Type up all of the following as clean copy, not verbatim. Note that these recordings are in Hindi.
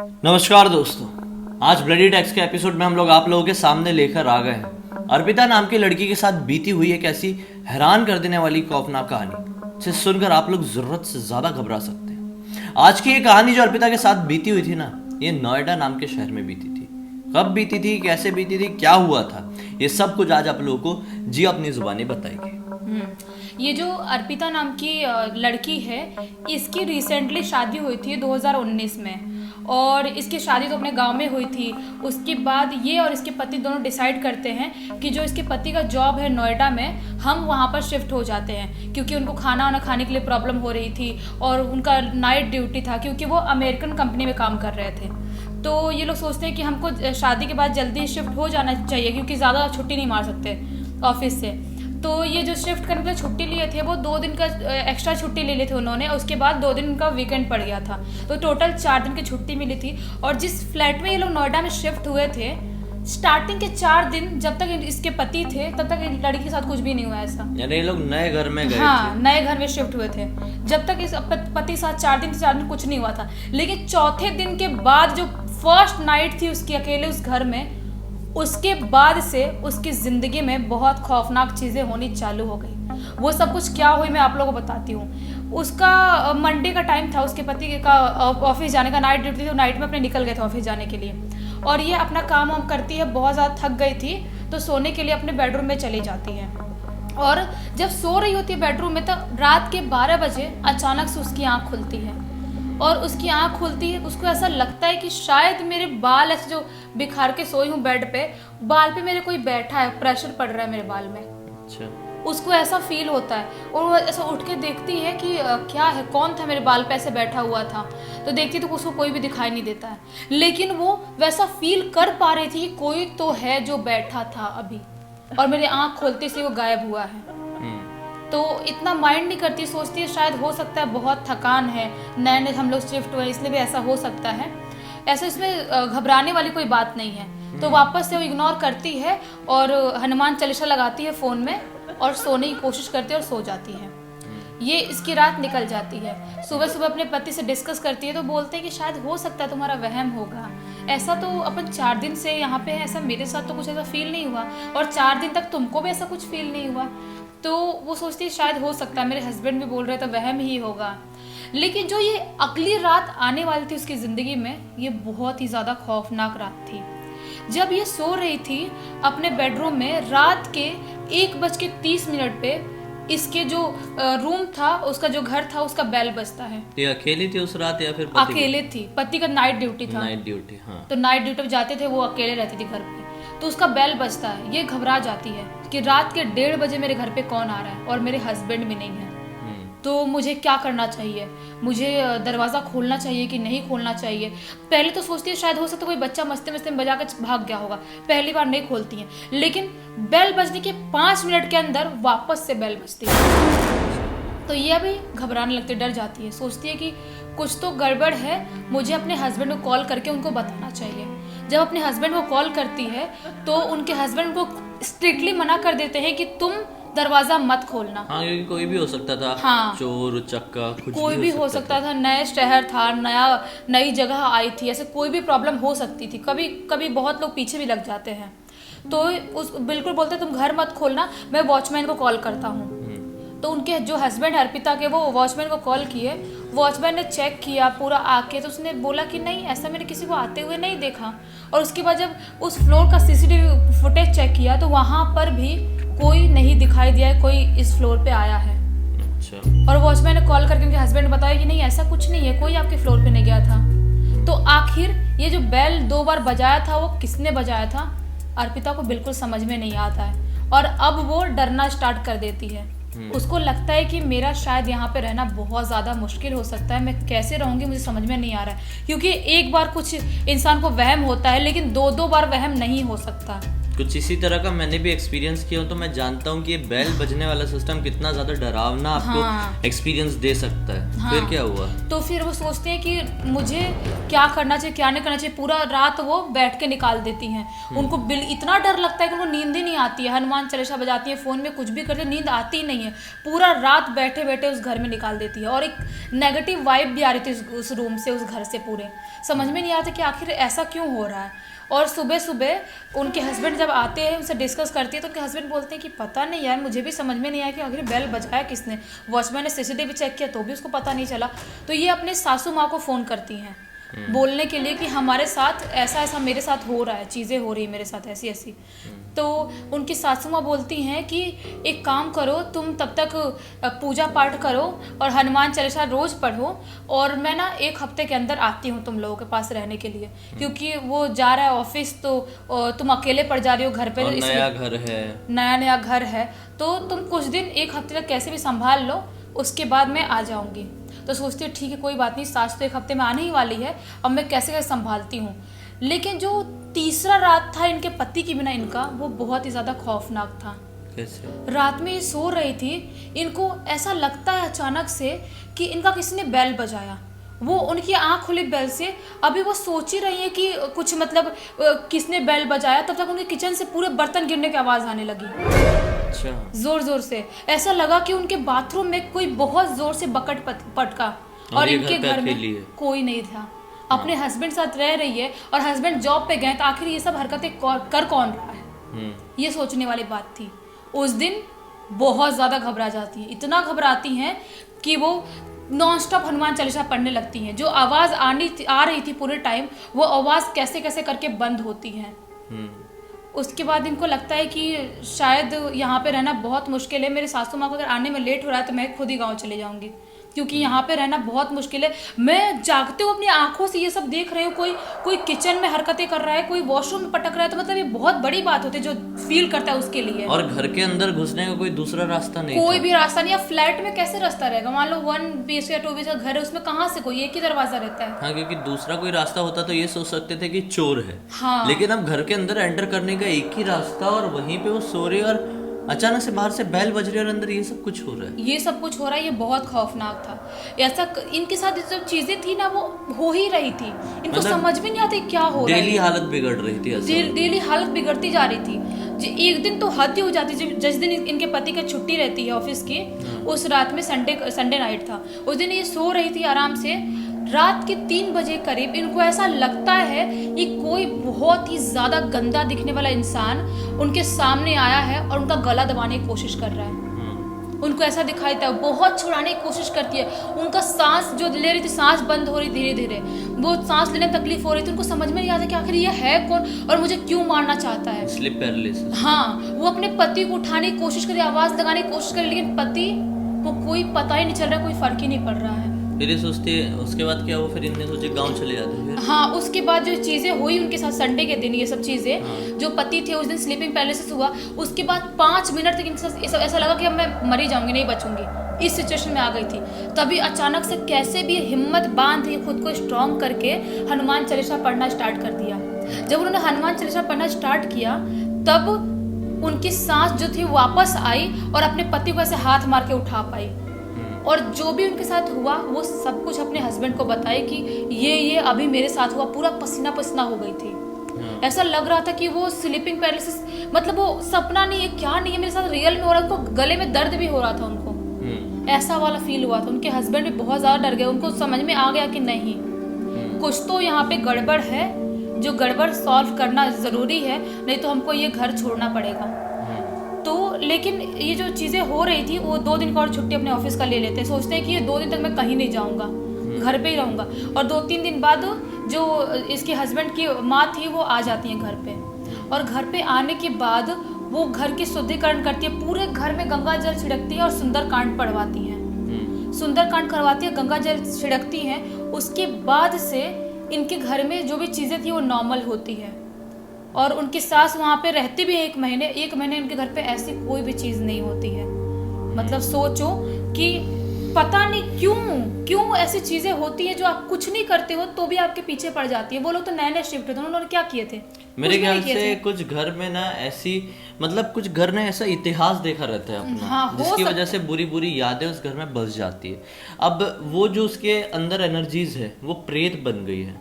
नमस्कार दोस्तों, आज ब्लडी टैक्स के एपिसोड में हम लोग आप लोगों के सामने लेकर आ गए हैं अर्पिता नाम की लड़की के साथ बीती हुई एक ऐसी हैरान कर देने वाली खौफनाक कहानी जिसे सुनकर आप लोग जरूरत से ज्यादा घबरा सकते हैं। आज की ये कहानी जो अर्पिता के साथ बीती हुई थी ना, ये नोएडा नाम के शहर में बीती थी। कब बीती थी, कैसे बीती थी, क्या हुआ था, ये सब कुछ आज आप लोगों को जी अपनी जुबानी बताएगी। ये जो अर्पिता नाम की लड़की है, इसकी रिसेंटली शादी हुई थी 2019 में, और इसकी शादी तो अपने गांव में हुई थी। उसके बाद ये और इसके पति दोनों डिसाइड करते हैं कि जो इसके पति का जॉब है नोएडा में, हम वहाँ पर शिफ्ट हो जाते हैं, क्योंकि उनको खाना वाना खाने के लिए प्रॉब्लम हो रही थी और उनका नाइट ड्यूटी था, क्योंकि वो अमेरिकन कंपनी में काम कर रहे थे। तो ये लोग सोचते हैं कि हमको शादी के बाद जल्दी शिफ्ट हो जाना चाहिए, क्योंकि ज़्यादा छुट्टी नहीं मार सकते ऑफिस से। तो ये जो शिफ्ट करने के लिए छुट्टी लिए थे, वो 2 दिन का एक्स्ट्रा छुट्टी ले ली थी उन्होंने। उसके बाद 2 दिन उनका वीकेंड पड़ गया था, तो टोटल 4 दिन की छुट्टी मिली थी। और जिस फ्लैट में ये लोग नोएडा में शिफ्ट हुए थे, स्टार्टिंग के 4 दिन जब तक इसके पति थे, तब तक लड़की के साथ कुछ भी नहीं हुआ ऐसा। यानी ये लोग नए घर में गए हाँ, थे। नए घर में शिफ्ट हुए थे। जब तक इस पति के साथ 4 दिन कुछ नहीं हुआ था, लेकिन चौथे दिन के बाद जो फर्स्ट नाइट थी उसकी अकेले उस घर में, उसके बाद से उसकी ज़िंदगी में बहुत खौफनाक चीज़ें होनी चालू हो गई। वो सब कुछ क्या हुई मैं आप लोगों को बताती हूँ। उसका मंडे का टाइम था, उसके पति का ऑफिस जाने का, नाइट ड्यूटी थी, तो नाइट में अपने निकल गए थे ऑफिस जाने के लिए। और ये अपना काम वाम करती है, बहुत ज़्यादा थक गई थी, तो सोने के लिए अपने बेडरूम में चली जाती है। और जब सो रही होती है बेडरूम में, तो रात के 12 बजे अचानक से उसकी आँख खुलती है। और उसकी आँख खुलती है, उसको ऐसा लगता है कि शायद मेरे बाल ऐसे जो बिखार के सोई हूँ बेड पे, बाल पे मेरे कोई बैठा है, प्रेशर पड़ रहा है मेरे बाल में। अच्छा। उसको ऐसा फील होता है और वो ऐसा उठ के देखती है कि क्या है, कौन था मेरे बाल पे ऐसे बैठा हुआ था। तो देखती तो उसको कोई भी दिखाई नहीं देता है, लेकिन वो वैसा फील कर पा रही थी कि कोई तो है जो बैठा था अभी, और मेरी आँख खोलते से वो गायब हुआ है। तो इतना माइंड नहीं करती, सोचती है शायद हो सकता है बहुत थकान है, नए नए हम लोग शिफ्ट हुए इसलिए भी ऐसा हो सकता है। ऐसा इसमें घबराने वाली कोई बात नहीं है। तो वापस से वो इग्नोर करती है और हनुमान चालीसा लगाती है फ़ोन में और सोने की कोशिश करती है और सो जाती है। ये इसकी रात निकल जाती है। सुबह सुबह अपने पति से डिस्कस करती है, तो बोलते हैं कि शायद हो सकता है तुम्हारा वहम होगा, ऐसा तो अपन 4 दिन से यहाँ पे है, ऐसा मेरे साथ तो कुछ ऐसा फील नहीं हुआ, और 4 दिन तक तुमको भी ऐसा कुछ फील नहीं हुआ। तो वो सोचती है शायद हो सकता है, मेरे हस्बैंड भी बोल रहे थे वहम ही होगा। लेकिन जो ये अगली रात आने वाली थी उसकी ज़िंदगी में, ये बहुत ही ज़्यादा खौफनाक रात थी। जब ये सो रही थी अपने बेडरूम में, रात के 1:30 पे इसके जो रूम था, उसका जो घर था, उसका बेल बजता है। ये अकेली थी उस रात या फिर पति? अकेले थी, पति का नाइट ड्यूटी था। नाइट ड्यूटी, हाँ। तो नाइट ड्यूटी पे जाते थे, वो अकेले रहती थी घर पे। तो उसका बेल बजता है, ये घबरा जाती है कि रात के 1:30 बजे मेरे घर पे कौन आ रहा है और मेरे हस्बैंड भी नहीं है। तो मुझे क्या करना चाहिए, मुझे दरवाज़ा खोलना चाहिए कि नहीं खोलना चाहिए। पहले तो सोचती है शायद हो सकता है कोई बच्चा मस्ती मस्ती में बजा कर भाग गया होगा, पहली बार नहीं खोलती हैं। लेकिन बेल बजने के 5 मिनट के अंदर वापस से बेल बजती है। तो ये अभी घबराने लगती है, डर जाती है, सोचती है कि कुछ तो गड़बड़ है, मुझे अपने हस्बैंड को कॉल करके उनको बताना चाहिए। जब अपने हस्बैंड को कॉल करती है, तो उनके हस्बैंड को स्ट्रिक्टली मना कर देते हैं कि तुम दरवाजा मत खोलना। हाँ, क्योंकि कोई भी हो सकता था। हाँ, चोर उचक्का कुछ कोई भी हो सकता था। नए शहर था, नई जगह आई थी, ऐसे कोई भी प्रॉब्लम हो सकती थी। कभी कभी बहुत लोग पीछे भी लग जाते हैं। तो उस बिल्कुल बोलते तुम घर मत खोलना, मैं वॉचमैन को कॉल करता हूँ। तो उनके जो हस्बैंड अर्पिता के, वो वॉचमैन को कॉल किए। वॉचमैन ने चेक किया पूरा आके, तो उसने बोला कि नहीं, ऐसा मैंने किसी को आते हुए नहीं देखा। और उसके बाद जब उस फ्लोर का CCTV फुटेज चेक किया, तो वहाँ पर भी कोई नहीं दिखाई दिया है, कोई इस फ्लोर पे आया है। अच्छा। और वॉचमैन ने कॉल करके उनके हस्बैंड ने बताया कि नहीं, ऐसा कुछ नहीं है, कोई आपके फ्लोर पे नहीं गया था। तो आखिर ये जो बेल 2 बार बजाया था, वो किसने बजाया था, अर्पिता को बिल्कुल समझ में नहीं आता है। और अब वो डरना स्टार्ट कर देती है। उसको लगता है कि मेरा शायद यहाँ पे रहना बहुत ज़्यादा मुश्किल हो सकता है, मैं कैसे रहूँगी, मुझे समझ में नहीं आ रहा है। क्योंकि एक बार कुछ इंसान को वहम होता है, लेकिन 2-2 बार वहम नहीं हो सकता। कुछ इसी तरह का मैंने भी एक्सपीरियंस किया हूं, तो मैं जानता हूं कि ये बेल बजने वाला सिस्टम कितना ज्यादा डरावना आपको एक्सपीरियंस दे सकता है। फिर क्या हुआ? तो फिर वो सोचते हैं कि मुझे क्या करना चाहिए क्या नहीं करना चाहिए, पूरा रात वो बैठ के निकाल देती हैं। उनको इतना डर लगता है कि उनको नींद ही नहीं आती है। हनुमान चालीसा बजाती है, फोन में कुछ भी करते, नींद आती ही नहीं है। पूरा रात बैठे बैठे उस घर में निकाल देती है। और एक नेगेटिव वाइब भी आ रही थी उस रूम से, उस घर से। पूरे समझ में नहीं आता कि आखिर ऐसा क्यों हो रहा है। और सुबह सुबह उनके हस्बैंड जब आते हैं, उनसे डिस्कस करती है, तो उनके हस्बैंड बोलते हैं कि पता नहीं यार, मुझे भी समझ में नहीं आया कि आखिर बेल बजाया किसने। वॉचमैन ने सीसीटीवी चेक किया तो भी उसको पता नहीं चला। तो ये अपने सासू माँ को फ़ोन करती हैं बोलने के लिए कि हमारे साथ ऐसा ऐसा मेरे साथ हो रहा है, चीज़ें हो रही है मेरे साथ ऐसी ऐसी। तो उनकी सासू माँ बोलती हैं कि एक काम करो, तुम तब तक पूजा पाठ करो और हनुमान चालीसा रोज़ पढ़ो, और मैं ना 1 हफ्ते के अंदर आती हूँ तुम लोगों के पास रहने के लिए, क्योंकि वो जा रहा है ऑफिस, तो तुम अकेले पड़ जा रही हो घर पे, और नया घर है, नया घर है, तो तुम कुछ दिन 1 हफ्ते तक कैसे भी संभाल लो, उसके बाद मैं आ जाऊँगी। तो सोचती है ठीक है कोई बात नहीं, सास तो 1 हफ्ते में आने ही वाली है, अब मैं कैसे कैसे संभालती हूँ। लेकिन जो तीसरा रात था इनके पति की बिना इनका, वो बहुत ही ज़्यादा खौफनाक था। कैसे? रात में ये सो रही थी, इनको ऐसा लगता है अचानक से कि इनका किसी ने बेल बजाया। वो उनकी आंख खुली बेल से, अभी वो सोच ही रही है कि कुछ मतलब किसने बेल बजाया, तब तक उनके किचन से पूरे बर्तन गिरने की आवाज़ आने लगी। अच्छा। जोर जोर से ऐसा लगा कि उनके बाथरूम में कोई बहुत जोर से बकेट पटका, और इनके घर में कोई नहीं था। अपने हस्बैंड साथ रह रही है और हस्बैंड जॉब पे गए, तो आखिर ये सब हरकतें कर कौन रहा है, ये सोचने वाली बात थी। उस दिन बहुत ज़्यादा घबरा जाती है, इतना घबराती हैं कि वो नॉन स्टॉप हनुमान चालीसा पढ़ने लगती हैं। जो आवाज़ आ रही थी पूरे टाइम, वो आवाज़ कैसे कैसे करके बंद होती है। उसके बाद इनको लगता है कि शायद यहाँ पे रहना बहुत मुश्किल है, मेरे सासू माँ को अगर आने में लेट हो रहा है तो मैं खुद ही गाँव चले जाऊँगी, क्योंकि यहाँ पे रहना बहुत मुश्किल है। मैं जागते हुए अपनी आंखों से ये सब देख रही हूँ, कोई किचन में हरकतें कर रहा है, कोई वॉशरूम में पटक रहा है, तो मतलब ये बहुत बड़ी बात होती है जो फील करता है उसके लिए। और घर के अंदर घुसने का कोई दूसरा रास्ता नहीं, कोई भी रास्ता नहीं। या फ्लैट में कैसे रास्ता रहेगा? मान लो 1 BHK या 2 BHK का घर है, उसमें कहाँ से कोई एक ही दरवाजा रहता है। हाँ, क्योंकि दूसरा कोई रास्ता होता तो ये सोच सकते थे कि चोर है। हाँ। लेकिन अब घर के अंदर एंटर करने का एक ही रास्ता, और वहीं पे वो सो रही, और अचानक से बाहर से बैल बज रही है और अंदर ये सब कुछ हो रहा है। ये सब कुछ हो रहा है, ये बहुत खौफनाक था। ऐसा इनके साथ जो चीजें थी ना, वो हो ही रही थी, इनको मतलब समझ में नहीं आती क्या हो रहा है। डेली हालत बिगड़ रही थी, डेली हालत बिगड़ती जा रही थी। एक दिन तो हद ही हो जाती, जिस दिन इनके पति का छुट्टी रहती है ऑफिस की, उस रात में संडे नाइट था, उस दिन ये सो रही थी आराम से। रात के 3 बजे करीब इनको ऐसा लगता है कि कोई बहुत ही ज़्यादा गंदा दिखने वाला इंसान उनके सामने आया है और उनका गला दबाने की कोशिश कर रहा है। उनको ऐसा दिखाई देता है, बहुत छुड़ाने की कोशिश करती है। उनका सांस जो ले रही थी, सांस बंद हो रही धीरे धीरे, वो सांस लेने में तकलीफ हो रही थी। उनको समझ में नहीं आता कि आखिर ये है कौन और मुझे क्यों मारना चाहता है। Sleep paralysis. हाँ, वो अपने पति को उठाने की कोशिश करे, आवाज़ लगाने की कोशिश करे, लेकिन पति को कोई पता ही नहीं चल रहा, कोई फर्क ही नहीं पड़ रहा है। फिर सोचती है, उसके बाद क्या हुआ? फिर इनने सोचे गांव चले जाते हैं। हाँ, उसके बाद जो चीज़ें हुई उनके साथ संडे के दिन, ये सब चीज़ें जो पति थे उस दिन स्लीपिंग पैरालिसिस हुआ। उसके बाद 5 मिनट तक इनके साथ ऐसा लगा कि अब मैं मरी जाऊंगी, नहीं बचूंगी, इस सिचुएशन में आ गई थी। तभी अचानक से कैसे भी हिम्मत बांध के खुद को स्ट्रॉन्ग करके हनुमान चालीसा पढ़ना स्टार्ट कर दिया। जब उन्होंने हनुमान चालीसा पढ़ना स्टार्ट किया, तब उनकी सांस जो थी वापस आई और अपने पति को ऐसे हाथ मार के उठा पाई। और जो भी उनके साथ हुआ वो सब कुछ अपने हस्बैंड को बताए कि ये अभी मेरे साथ हुआ। पूरा पसीना पसीना हो गई थी। ऐसा लग रहा था कि वो स्लीपिंग पैरालिसिस, मतलब वो सपना नहीं है, क्या नहीं है, मेरे साथ रियल में हो रहा है। उनको गले में दर्द भी हो रहा था उनको, ऐसा वाला फील हुआ था। उनके हस्बैंड भी बहुत ज़्यादा डर गए। उनको समझ में आ गया कि नहीं, कुछ तो यहाँ पे गड़बड़ है, जो गड़बड़ सॉल्व करना ज़रूरी है, नहीं तो हमको ये घर छोड़ना पड़ेगा। तो लेकिन ये जो चीज़ें हो रही थी, वो 2 दिन का और छुट्टी अपने ऑफिस का ले लेते हैं। सोचते हैं कि ये 2 दिन तक मैं कहीं नहीं जाऊंगा, घर पे ही रहूंगा। और 2-3 दिन बाद जो इसके हस्बैंड की माँ थी वो आ जाती हैं घर पे, और घर पे आने के बाद वो घर की शुद्धिकरण करती है, पूरे घर में गंगा जल छिड़कती है और सुंदरकांड पढ़वाती हैं। सुंदरकांड करवाती है, गंगा जल छिड़कती हैं। उसके बाद से इनके घर में जो भी चीज़ें थी वो नॉर्मल होती है। और उनकी सास वहाँ पे रहती भी है 1 महीने। 1 महीने उनके घर पे ऐसी कोई भी चीज़ नहीं होती है। मतलब सोचो कि पता नहीं क्यों ऐसी चीजें होती हैं जो आप कुछ नहीं करते हो तो भी आपके पीछे पड़ जाती है। वो लोग तो नए शिफ्ट थे, उन्होंने क्या किए थे? मेरे ख्याल से कुछ घर में ना ऐसी, मतलब कुछ घर ने ऐसा इतिहास देखा रहता है अपना, हाँ, जिसकी वजह से बुरी बुरी यादें उस घर में बस जाती है। अब वो जो उसके अंदर एनर्जीज है वो प्रेत बन गई है,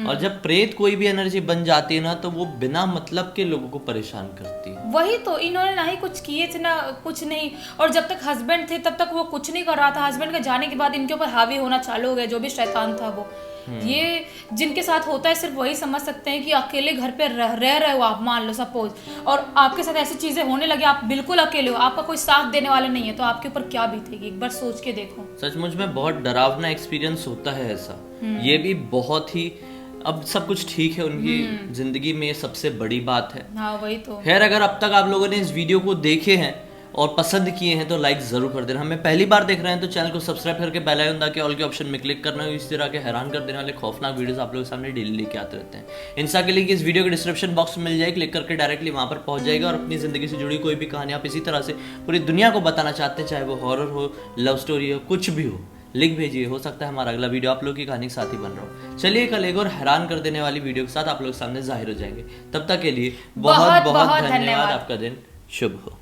और जब प्रेत कोई भी एनर्जी बन जाती है ना तो वो बिना मतलब के लोगों को परेशान करती है। वही तो, इन्होंने ना ही कुछ किए थे ना कुछ नहीं, और जब तक हस्बैंड थे तब तक वो कुछ नहीं कर रहा था। हस्बैंड के जाने के बाद इनके ऊपर हावी होना चालू हो गया, जो भी शैतान था वो। ये जिनके साथ होता है सिर्फ वही समझ सकते हैं कि अकेले घर पे रह रहे हो आप, मान लो सपोज, और आपके साथ ऐसी चीजें होने लगे, आप बिल्कुल अकेले हो, आपका कोई साथ देने वाला नहीं है, तो आपके ऊपर क्या बीतेगी, एक बार सोच के देखो। सचमुच में बहुत डरावना एक्सपीरियंस होता है ऐसा। ये भी बहुत ही, अब सब कुछ ठीक है उनकी जिंदगी में, ये सबसे बड़ी बात है। हाँ वही तो। खैर, अगर अब तक आप लोगों ने इस वीडियो को देखे हैं और पसंद किए हैं तो लाइक जरूर कर देना। हमें पहली बार देख रहे हैं तो चैनल को सब्सक्राइब करके बेल आइकन दबा के ऑल के ऑप्शन में क्लिक करना। इस तरह के हैरान कर देने वाले खौफनाक वीडियोस आप लोगों के सामने डेली लेके आते रहते हैं। इंस्टा के लिंक इस वीडियो के डिस्क्रिप्शन बॉक्स में मिल जाए, क्लिक करके डायरेक्टली वहां पर पहुंच जाएगा। और अपनी जिंदगी से जुड़ी कोई भी कहानी आप इसी तरह से पूरी दुनिया को बताना चाहते हैं, चाहे वो हॉरर हो, लव स्टोरी हो, कुछ भी हो, लिख भेजिए। हो सकता है हमारा अगला वीडियो आप लोग की कहानी के साथ ही बन रहा हो। चलिए कल एक और हैरान कर देने वाली वीडियो के साथ आप लोग सामने जाहिर हो जाएंगे। तब तक के लिए बहुत बहुत धन्यवाद। आपका दिन शुभ हो।